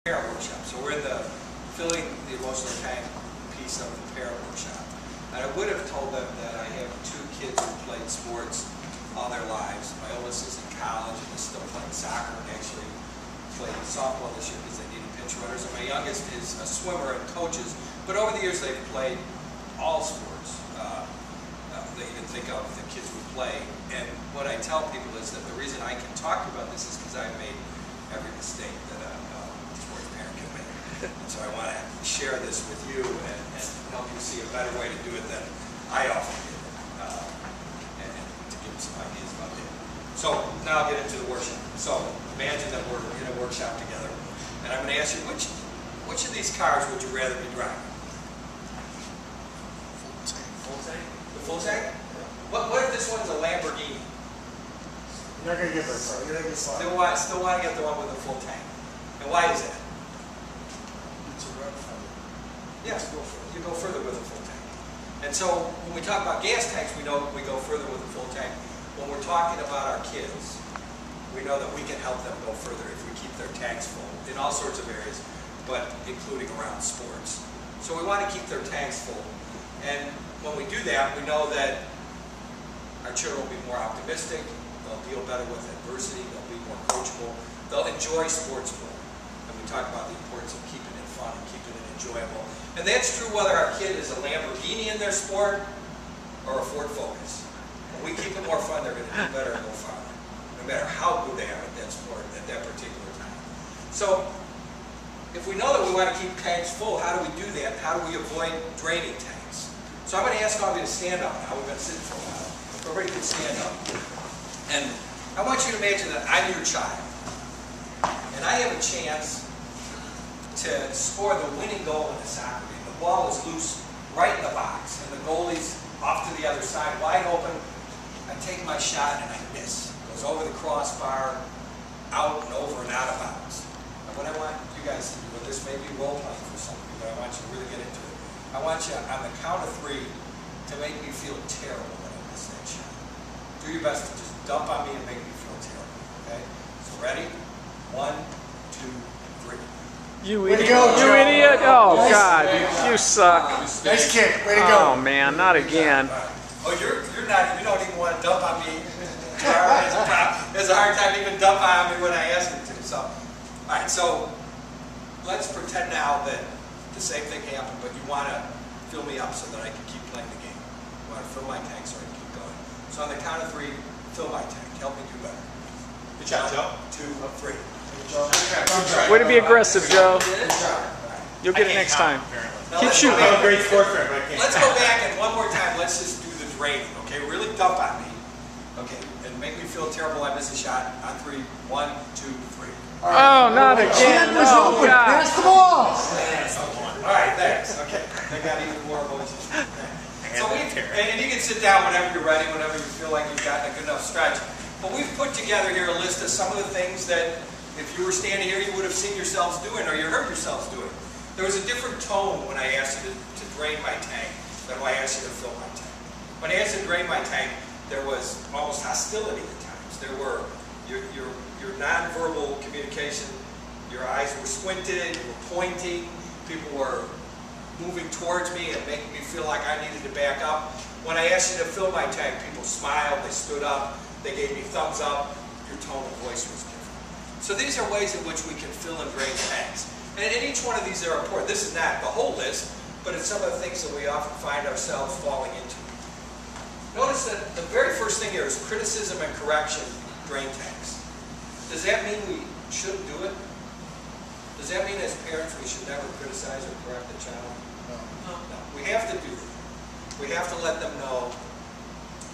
Parent workshop. So we're in the filling the emotional tank piece of the parent workshop. And I would have told them that I have two kids who played sports all their lives. My oldest is in college and is still playing soccer and actually played softball this year because they needed pinch runners. And my youngest is a swimmer and coaches. But over the years they've played all sports that you can think of that kids would play. And what I tell people is that the reason I can talk about this is because I've made every mistake that a sports parent can make. And so I want to share this with you and help you see a better way to do it than I often do, and to give you some ideas about it. So now I'll get into the workshop. So imagine that we're in a workshop together, and I'm going to ask you, which of these cars would you rather be driving? Full tank. The full tank? What if this one's a Lamborghini? You're not going to get that far. You're going to get slow. Still want to get the one with the full tank. And why is that? It's a run further. Yeah, you go further with a full tank. And so when we talk about gas tanks, we know we go further with a full tank. When we're talking about our kids, we know that we can help them go further if we keep their tanks full in all sorts of areas, but including around sports. So we want to keep their tanks full. And when we do that, we know that our children will be more optimistic, they'll deal better with adversity, they'll be more coachable, they'll enjoy sports more. And we talk about the importance of keeping it fun and keeping it enjoyable. And that's true whether our kid is a Lamborghini in their sport or a Ford Focus. When we keep it more fun, they're going to do better and go farther, no matter how good they are at that sport at that particular time. So if we know that we want to keep tanks full, how do we do that? How do we avoid draining tanks? So I'm going to ask all of you to stand up now. We've been sitting for a while. Everybody can stand up. And I want you to imagine that I'm your child. And I have a chance to score the winning goal in a soccer game. The ball is loose right in the box, and the goalie's off to the other side, wide open. I take my shot and I miss. It goes over the crossbar, out and over and out of bounds. And what I want you guys to do, and this may be role playing for some of you, but I want you to really get into it. I want you, on the count of 3, to make me feel terrible when I miss that shot. Do your best to just dump on me and make me feel terrible. Okay? So ready? 1, 2, 3. You idiot! You idiot! Oh God, you suck! Nice kick. Way to go! Oh man, not again. Oh, you're not. You don't even want to dump on me. It's a hard time to even dump on me when I ask you to. So, all right. So let's pretend now that the same thing happened, but you want to fill me up so that I can keep playing the game. You want to fill my tank so I can keep going. So on the count of 3, fill my tank. Help me do better. Good job, Joe. 2, 3. Way to be aggressive, Joe. You'll get it next time. Keep shooting. I'm a great sport friend, but I can't. Let's go back and one more time. Let's just do the draining. Okay, really dump on me. Okay, and make me feel terrible. I miss a shot. On 3, 1, 2, 3. Oh, not again! Oh God! Pass the ball! All right, thanks. Okay, I got even more voices. So and you can sit down whenever you're ready, whenever you feel like you've gotten a good enough stretch. But we've put together here a list of some of the things that, if you were standing here, you would have seen yourselves doing, or you heard yourselves doing. There was a different tone when I asked you to drain my tank than when I asked you to fill my tank. When I asked you to drain my tank, there was almost hostility at times. There were your nonverbal communication. Your eyes were squinted, you were pointing, people were moving towards me and making me feel like I needed to back up. When I asked you to fill my tank, people smiled, they stood up, they gave me thumbs up. Your tone of voice was different. So these are ways in which we can fill and drain tanks. And in each one of these are important. This is not the whole list, but it's some of the things that we often find ourselves falling into. Notice that the very first thing here is criticism and correction drain tanks. Does that mean we shouldn't do it? Does that mean as parents we should never criticize or correct the child? No. We have to do that. We have to let them know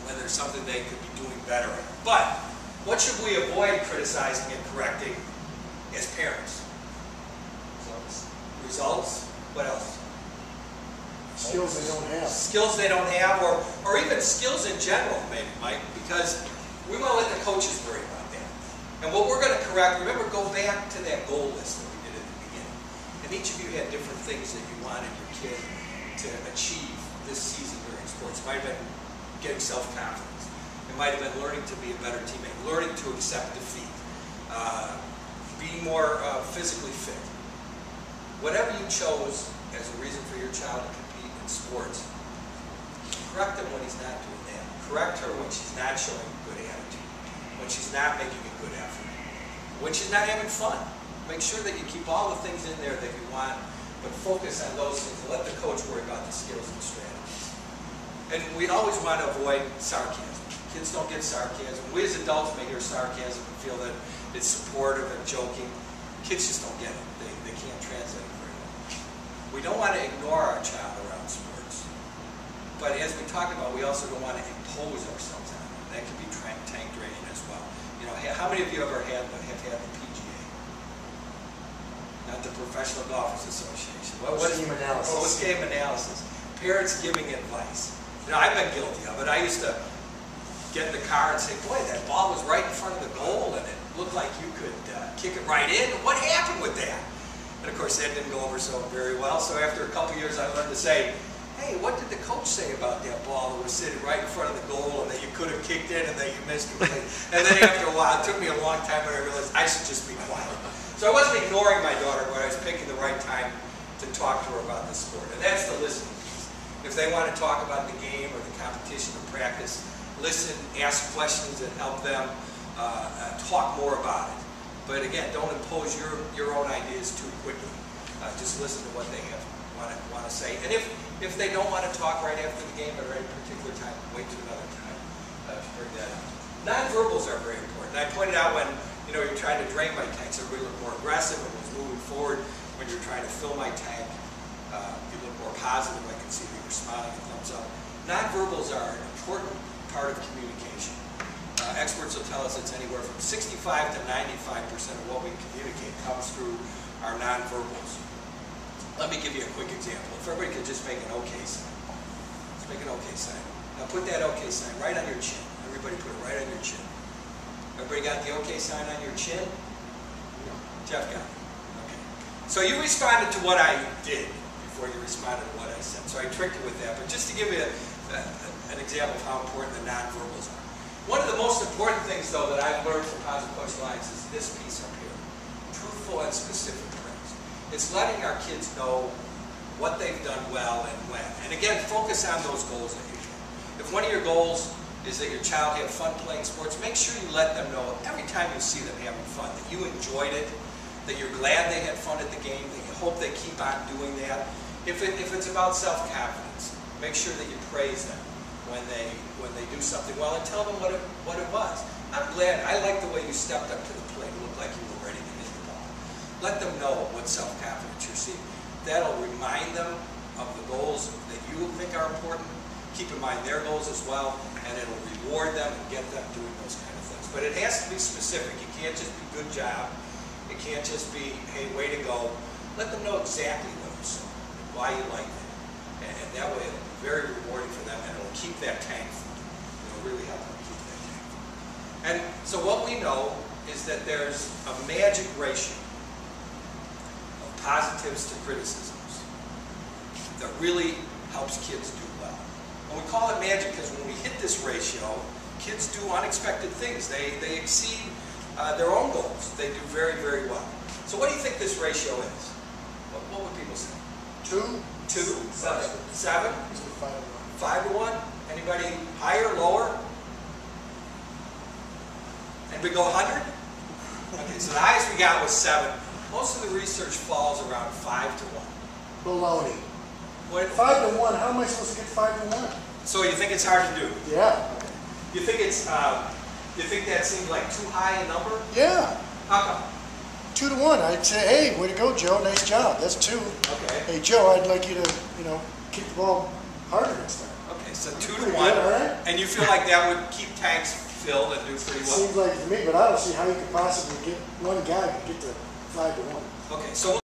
when there's something they could be doing better at. But what should we avoid criticizing and correcting as parents? Results. What else? Skills they don't have. Skills they don't have, or even skills in general, maybe, Mike, because we want to let the coaches worry about that. And what we're going to correct, remember, go back to that goal list that we did at the beginning. And each of you had different things that you wanted your kid to achieve this season during sports. It might have been getting self-confidence. It might have been learning to be a better teammate, learning to accept defeat, being more physically fit. whatever you chose as a reason for your child to compete in sports, correct him when he's not doing that. Correct her when she's not showing good attitude, when she's not making a good effort, when she's not having fun. Make sure that you keep all the things in there that you want, but focus on those things and let the coach worry about the skills and strategies. And we always want to avoid sarcasm. Kids don't get sarcasm. We as adults may hear sarcasm and feel that it's supportive and joking. Kids just don't get it. They can't translate it very well. We don't want to ignore our child around sports. But as we talked about, we also don't want to impose ourselves on them. That can be tank draining as well. You know, how many of you ever have had the PGA? Not the Professional Golfers Association. What's game analysis? What's game analysis? Parents giving advice. You know, I've been guilty of it. I used to get in the car and say, boy, that ball was right in front of the goal and it looked like you could kick it right in. What happened with that? And of course, that didn't go over so very well. So after a couple years, I learned to say, hey, what did the coach say about that ball that was sitting right in front of the goal and that you could have kicked in and that you missed completely? And then after a while, it took me a long time, but I realized I should just be quiet. So I wasn't ignoring my daughter, but I was picking the right time to talk to her about the sport. And that's the listening piece. If they want to talk about the game or the competition or practice, listen, ask questions, and help them talk more about it. But again, don't impose your own ideas too quickly. Just listen to what they want to say. And if they don't want to talk right after the game or at a particular time, wait to another time to bring that up. Nonverbals are very important. I pointed out when you're trying to drain my tank, so we look more aggressive and was moving forward. When you're trying to fill my tank, you look more positive. I can see that you're smiling and thumbs up. Nonverbals are an important part of communication. Experts will tell us it's anywhere from 65 to 95% of what we communicate comes through our nonverbals. Let me give you a quick example. If everybody could just make an OK sign. Let's make an OK sign. Now put that OK sign right on your chin. Everybody put it right on your chin. Everybody got the OK sign on your chin? Jeff got it. Okay. So you responded to what I did before you responded to what I said. So I tricked you with that. But just to give you an example of how important the nonverbals are. One of the most important things, though, that I've learned from Positive Coach Alliance is this piece up here. Truthful and specific praise. It's letting our kids know what they've done well and when. And again, focus on those goals that you have. If one of your goals is that your child have fun playing sports, make sure you let them know every time you see them having fun, that you enjoyed it, that you're glad they had fun at the game, that you hope they keep on doing that. If it's about self-confidence, make sure that you praise them when they do something well and tell them what it was. I'm glad, I like the way you stepped up to the plate. It looked like you were ready to hit the ball. Let them know what self-confidence you're seeing. That'll remind them of the goals that you think are important. Keep in mind their goals as well, and it'll reward them and get them doing those kind of things. But it has to be specific. It can't just be good job. It can't just be, hey, way to go. Let them know exactly what you saw, why you liked it. And that way it'll be very rewarding for them, and it'll keep that tank full. It'll really help them keep that tank full. And so what we know is that there's a magic ratio of positives to criticisms that really helps kids do well. And we call it magic because when we hit this ratio, kids do unexpected things. They exceed their own goals. They do very, very well. So what do you think this ratio is? What would people say? 2? 2? 7? 5 to 1? Anybody higher, lower? And we go 100? Okay, so the highest we got was 7. Most of the research falls around 5 to 1. Baloney. What, 5 to 1, how am I supposed to get 5 to 1? so you think it's hard to do? Yeah. You think you think that seemed like too high a number? Yeah. How come? 2 to 1. I'd say, hey, way to go, Joe. Nice job. That's 2. Okay. Hey, Joe, I'd like you to, kick the ball harder next time. Okay, so 2 Pretty to 1. good, all right? And you feel like that would keep tanks filled and do pretty well? Seems like to me, but I don't see how you could possibly get one guy to get to 5 to 1. Okay, so